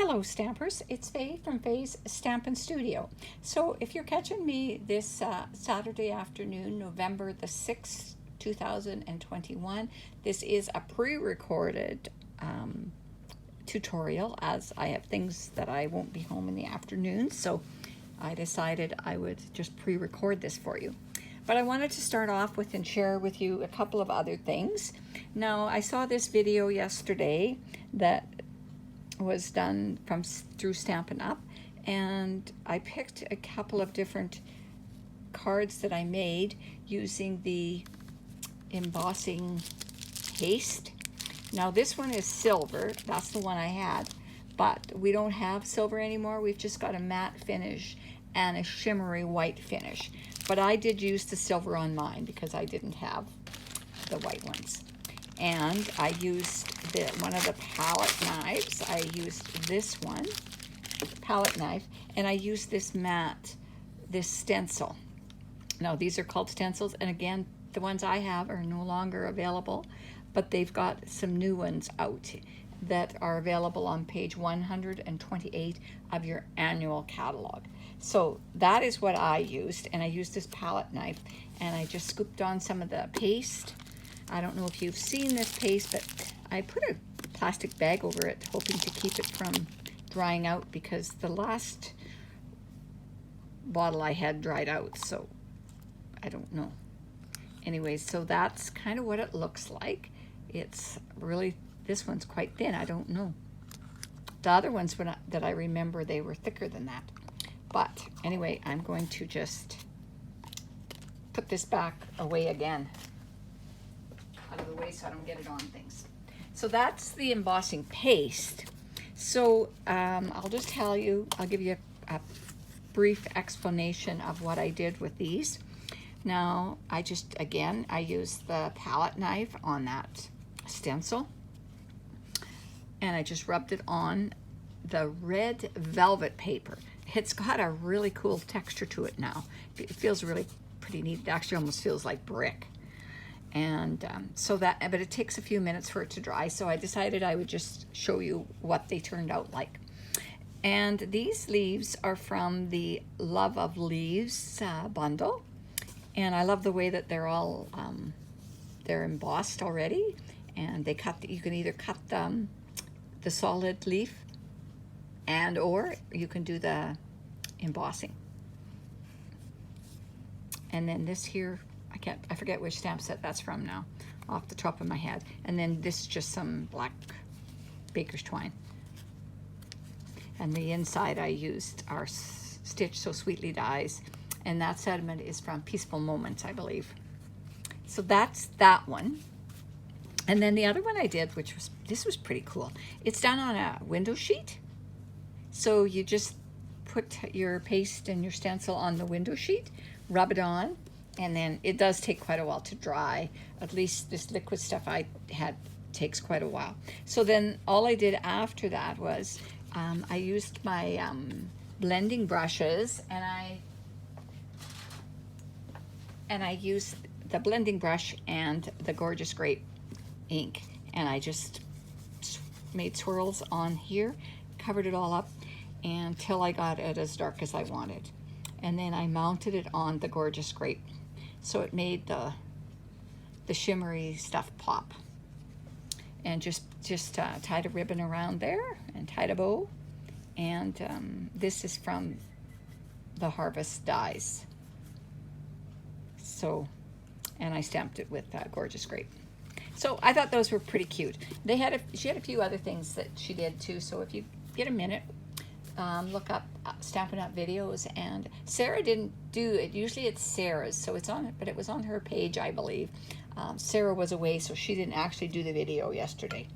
Hello Stampers, it's Faye from Faye's Stampin' Studio. So if you're catching me this Saturday afternoon, November the 6th, 2021, this is a pre-recorded tutorial as I have things that I won't be home in the afternoon, so I decided I would just pre-record this for you. But I wanted to start off with and share with you a couple of other things. Now, I saw this video yesterday that was done through Stampin' Up, and I picked a couple of different cards that I made using the embossing paste. Now this one is silver, that's the one I had, but we don't have silver anymore. We've just got a matte finish and a shimmery white finish. But I did use the silver on mine because I didn't have the white ones. And I used one of the palette knives. I used this one, palette knife, and I used this matte, this stencil. Now these are called stencils, and again, the ones I have are no longer available, but they've got some new ones out that are available on page 128 of your annual catalog. So that is what I used, and I used this palette knife, and I just scooped on some of the paste. I don't know if you've seen this paste, but I put a plastic bag over it, hoping to keep it from drying out because the last bottle I had dried out, so I don't know. Anyways, so that's kind of what it looks like. It's really, this one's quite thin, I don't know. The other ones that I remember, they were thicker than that. But anyway, I'm going to just put this back away again, out of the way so I don't get it on things. So that's the embossing paste. So I'll just tell you, I'll give you a brief explanation of what I did with these. Now, I used the palette knife on that stencil, and I just rubbed it on the red velvet paper. It's got a really cool texture to it now. It feels really pretty neat. It actually almost feels like brick. And but it takes a few minutes for it to dry, so I decided I would just show you what they turned out like. And these leaves are from the Love of Leaves bundle, and I love the way that they're all they're embossed already, and they you can either cut the solid leaf, or you can do the embossing. And then this here, I forget which stamp set that's from now, off the top of my head. And then this is just some black baker's twine. And the inside I used our Stitch So Sweetly Dies, and that sentiment is from Peaceful Moments, I believe. So that's that one. And then the other one I did, this was pretty cool. It's done on a window sheet. So you just put your paste and your stencil on the window sheet, rub it on, and then it does take quite a while to dry. At least this liquid stuff I had takes quite a while. So then all I did after that was I used my blending brushes, and I used the blending brush and the Gorgeous Grape ink, and I just made swirls on here, covered it all up until I got it as dark as I wanted. And then I mounted it on the Gorgeous Grape, so it made the shimmery stuff pop. And just tied a ribbon around there and tied a bow. And this is from the Harvest Dies. So, and I stamped it with Gorgeous Grape. So I thought those were pretty cute. She had a few other things that she did too. So if you get a minute, look up Stampin' Up videos. And Sarah didn't do it. Usually it's Sarah's, so it's on it, but it was on her page, I believe. Sarah was away, so she didn't actually do the video yesterday.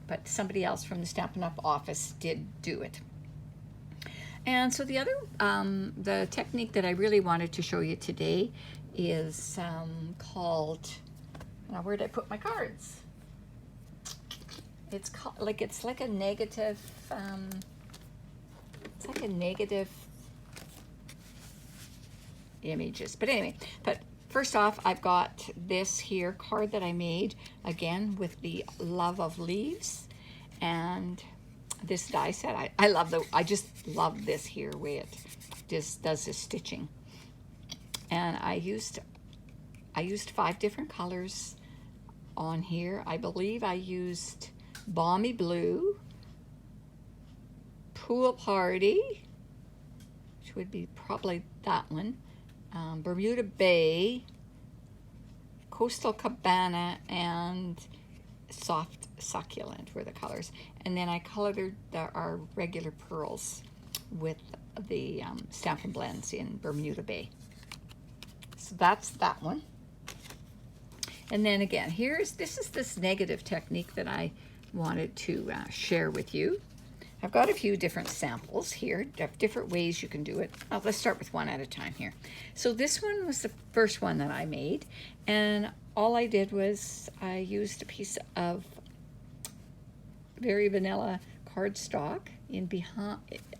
But somebody else from the Stampin' Up office did do it. And so the other, the technique that I really wanted to show you today is called, now where did I put my cards? It's called, it's like a negative, images. But anyway, first off, I've got this here card that I made, again, with the Love of Leaves. And this die set. I love I just love this here way it just does this stitching. And I used 5 different colors on here. I believe I used Balmy Blue, Pool Party, which would be probably that one, Bermuda Bay, Coastal Cabana, and Soft Succulent were the colors. And then I colored our regular pearls with the Stampin' Blends in Bermuda Bay. So that's that one. And then again, this is this negative technique that I wanted to share with you. I've got a few different samples here, different ways you can do it. Let's start with one at a time here. So this one was the first one that I made, and all I did was I used a piece of very vanilla cardstock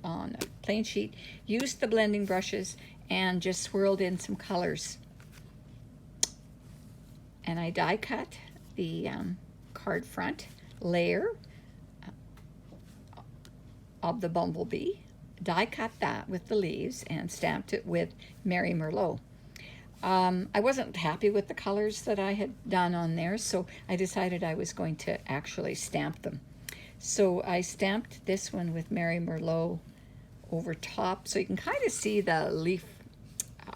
on a plain sheet, used the blending brushes, and just swirled in some colors. And I die cut the card front layer of the bumblebee, die cut that with the leaves, and stamped it with Mary Merlot. I wasn't happy with the colors that I had done on there, so I decided I was going to actually stamp them. So I stamped this one with Mary Merlot over top, so you can kind of see the leaf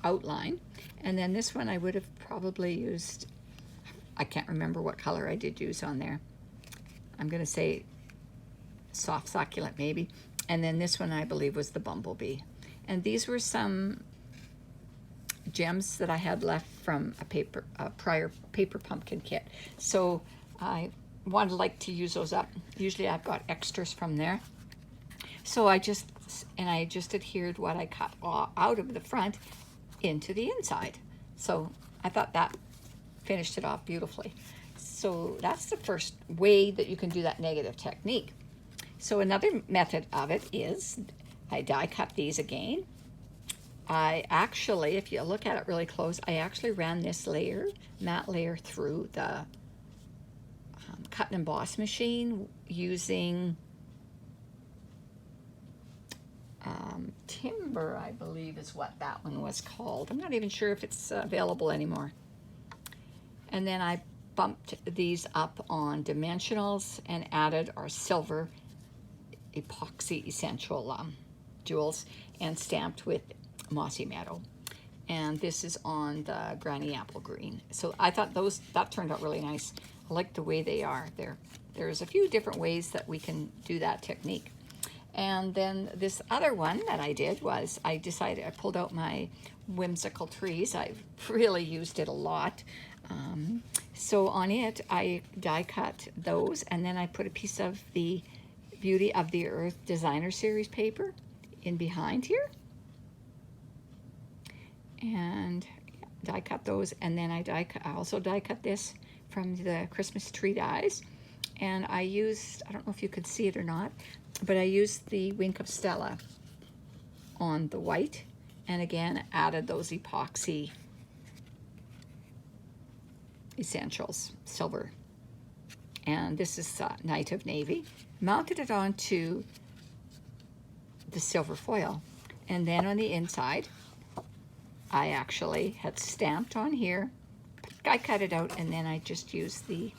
outline. And then this one I would have probably used, I can't remember what color I did use on there. I'm going to say Soft Succulent maybe. And then this one I believe was the Bumblebee. And these were some gems that I had left from a prior paper pumpkin kit. So I like to use those up. Usually I've got extras from there. So I just adhered what I cut out of the front into the inside. So I thought that finished it off beautifully. So that's the first way that you can do that negative technique. So another method of it is I die cut these again. I actually, if you look at it really close, I actually ran this matte layer through the cut and emboss machine using Timber, I believe is what that one was called. I'm not even sure if it's available anymore. And then I bumped these up on dimensionals and added our silver epoxy essential jewels and stamped with Mossy Meadow. And this is on the Granny Apple Green. So I thought that turned out really nice. I like the way they are. There's a few different ways that we can do that technique. And then this other one that I did was I pulled out my whimsical trees. I've really used it a lot. So on it, I die cut those, and then I put a piece of the Beauty of the Earth Designer Series paper in behind here. And die cut those, and then I also die cut this from the Christmas tree dies. And I don't know if you could see it or not, but I used the Wink of Stella on the white, and again added those epoxy essentials, silver. And this is Night of Navy. Mounted it onto the silver foil, and then on the inside I actually had stamped on here. I cut it out, and then I just used the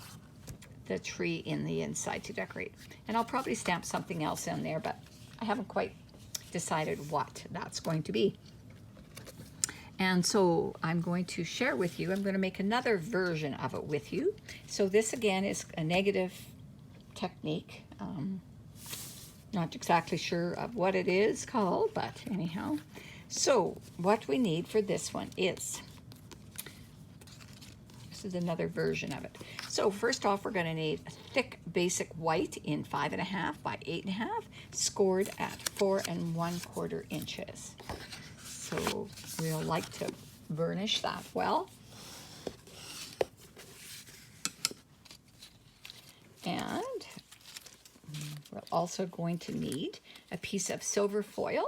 tree in the inside to decorate. And I'll probably stamp something else in there, but I haven't quite decided what that's going to be. And so I'm going to share with you, I'm going to make another version of it with you. So this again is a negative technique. Not exactly sure of what it is called, but anyhow. So what we need for this one is, this is another version of it. So first off, we're going to need a thick basic white in 5.5 by 8.5, scored at 4 1/4 inches. So we'll like to burnish that well. And we're also going to need a piece of silver foil,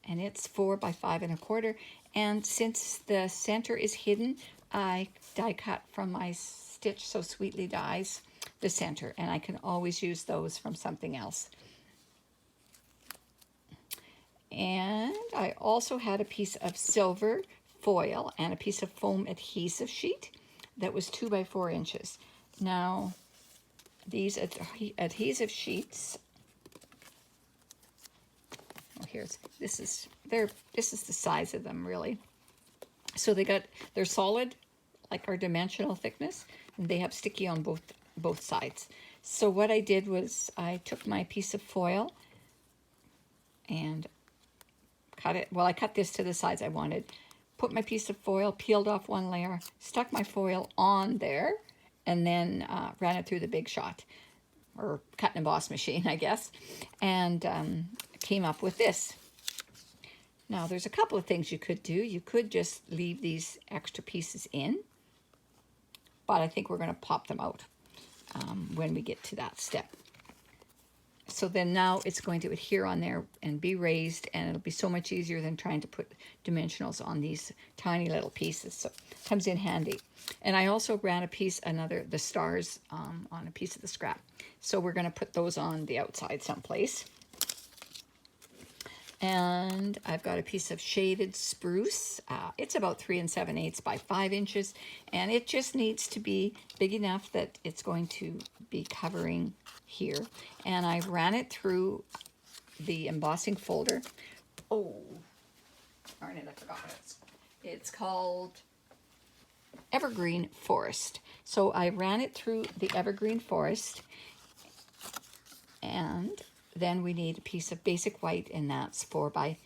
and it's 4 by 5 1/4. And since the center is hidden, I die cut from my Stitch So Sweetly dies the center, and I can always use those from something else. And I also had a piece of silver foil and a piece of foam adhesive sheet that was 2 by 4 inches. Now, these adhesive sheets, this is the size of them, really. So they're solid, like our dimensional thickness, and they have sticky on both sides. So what I did was I took my piece of foil and cut it. Well, I cut this to the size I wanted. Put my piece of foil, peeled off one layer, stuck my foil on there, and then ran it through the Big Shot, or cut and emboss machine, I guess, and came up with this. Now, there's a couple of things you could do. You could just leave these extra pieces in, but I think we're going to pop them out when we get to that step. So then now it's going to adhere on there and be raised, and it'll be so much easier than trying to put dimensionals on these tiny little pieces. So it comes in handy. And I also ran the stars on a piece of the scrap. So we're going to put those on the outside someplace. And I've got a piece of shaded spruce. It's about 3 7/8 by 5 inches, and it just needs to be big enough that it's going to be covering here. And I ran it through the embossing folder. Oh, darn it, I forgot what it's called Evergreen Forest. So I ran it through the Evergreen Forest, and then we need a piece of basic white, and that's 4 by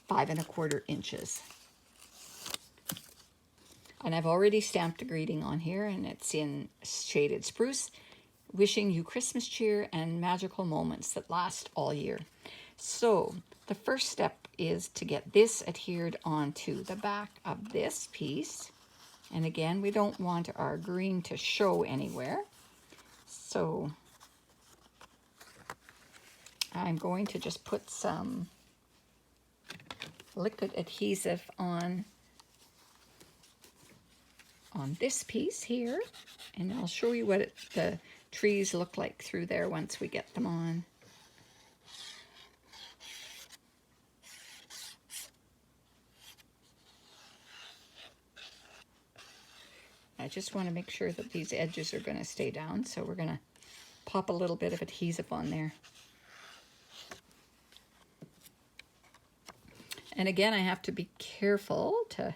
5 1/4 inches. And I've already stamped a greeting on here, and it's in shaded spruce, wishing you Christmas cheer and magical moments that last all year. So the first step is to get this adhered onto the back of this piece. And again, we don't want our green to show anywhere. So I'm going to just put some liquid adhesive on this piece here, and I'll show you what the trees look like through there once we get them on. I just want to make sure that these edges are going to stay down, so we're going to pop a little bit of adhesive on there. And again, I have to be careful to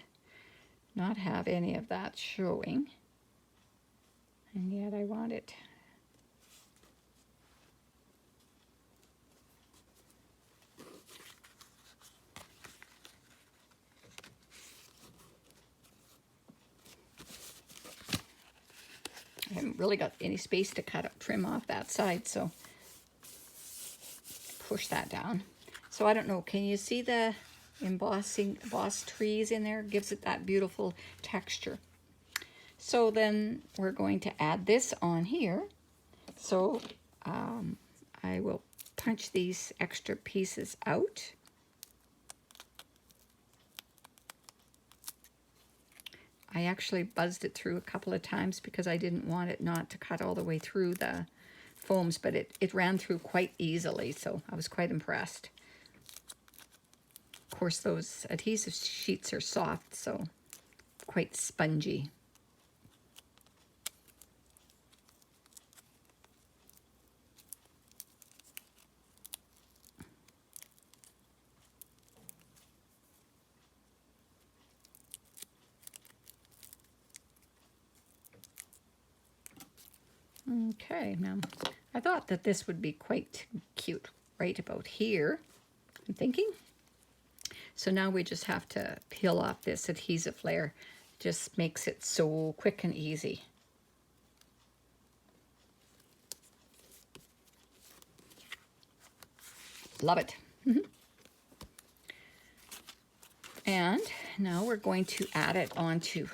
not have any of that showing. And yet I want it. I haven't really got any space to trim off that side, so push that down. So I don't know, can you see the embossed trees in there? Gives it that beautiful texture. So then we're going to add this on here. So I will punch these extra pieces out. I actually buzzed it through a couple of times because I didn't want it not to cut all the way through the foams, but it ran through quite easily, so I was quite impressed. Of course, those adhesive sheets are soft, so quite spongy. Okay, now I thought that this would be quite cute right about here, I'm thinking. So now we just have to peel off this adhesive layer. Just makes it so quick and easy. Love it. And now we're going to add it onto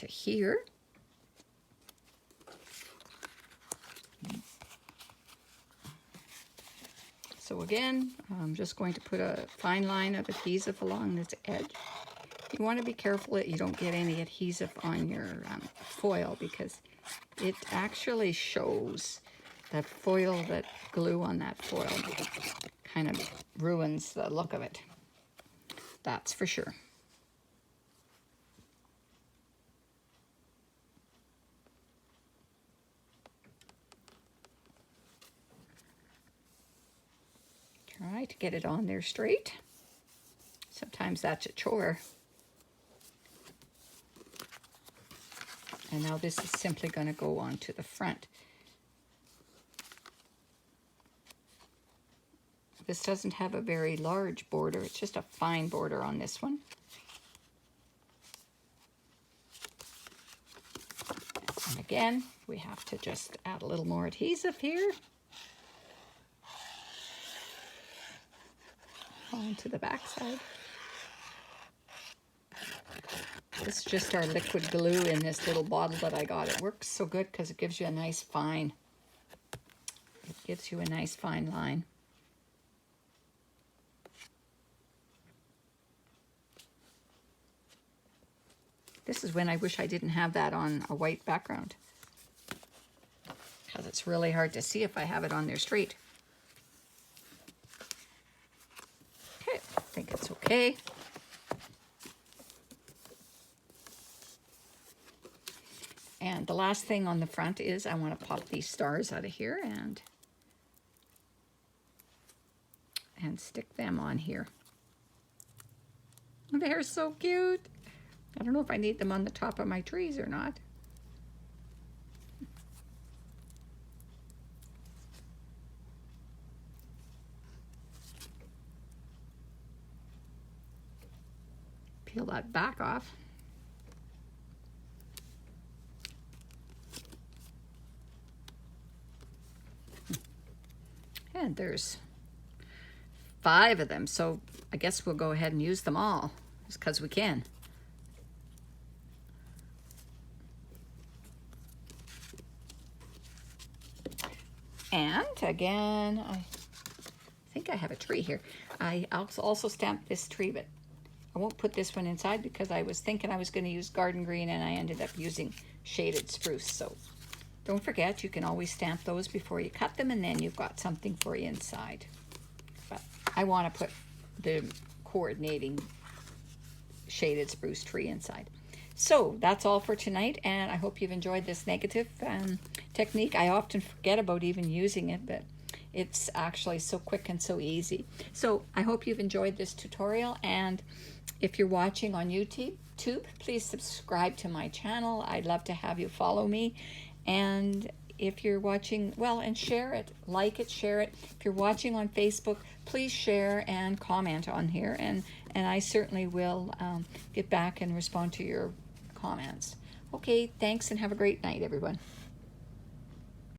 here. So again, I'm just going to put a fine line of adhesive along this edge. You want to be careful that you don't get any adhesive on your foil, because it actually shows that foil, that glue on that foil kind of ruins the look of it. That's for sure. Try to get it on there straight. Sometimes that's a chore. And now this is simply going to go onto the front. This doesn't have a very large border. It's just a fine border on this one. And again, we have to just add a little more adhesive here. Onto the back side. This is just our liquid glue in this little bottle that I got. It works so good because it gives you a nice fine, line. This is when I wish I didn't have that on a white background, because it's really hard to see if I have it on there straight. Okay, I think it's okay. And the last thing on the front is I want to pop these stars out of here and stick them on here. They're so cute. I don't know if I need them on the top of my trees or not. Peel that back off. And there's 5 of them, so I guess we'll go ahead and use them all, just because we can. And again, I think I have a tree here. I also stamped this tree, but I won't put this one inside because I was thinking I was going to use garden green and I ended up using shaded spruce. So don't forget, you can always stamp those before you cut them, and then you've got something for you inside. But I want to put the coordinating shaded spruce tree inside. So that's all for tonight, and I hope you've enjoyed this negative technique. I often forget about even using it, but it's actually so quick and so easy. So I hope you've enjoyed this tutorial, and if you're watching on YouTube, please subscribe to my channel. I'd love to have you follow me. And if you're watching, well, and share it, like it, share it. If you're watching on Facebook, please share and comment on here, and I certainly will get back and respond to your comments. Okay, thanks, and have a great night, everyone.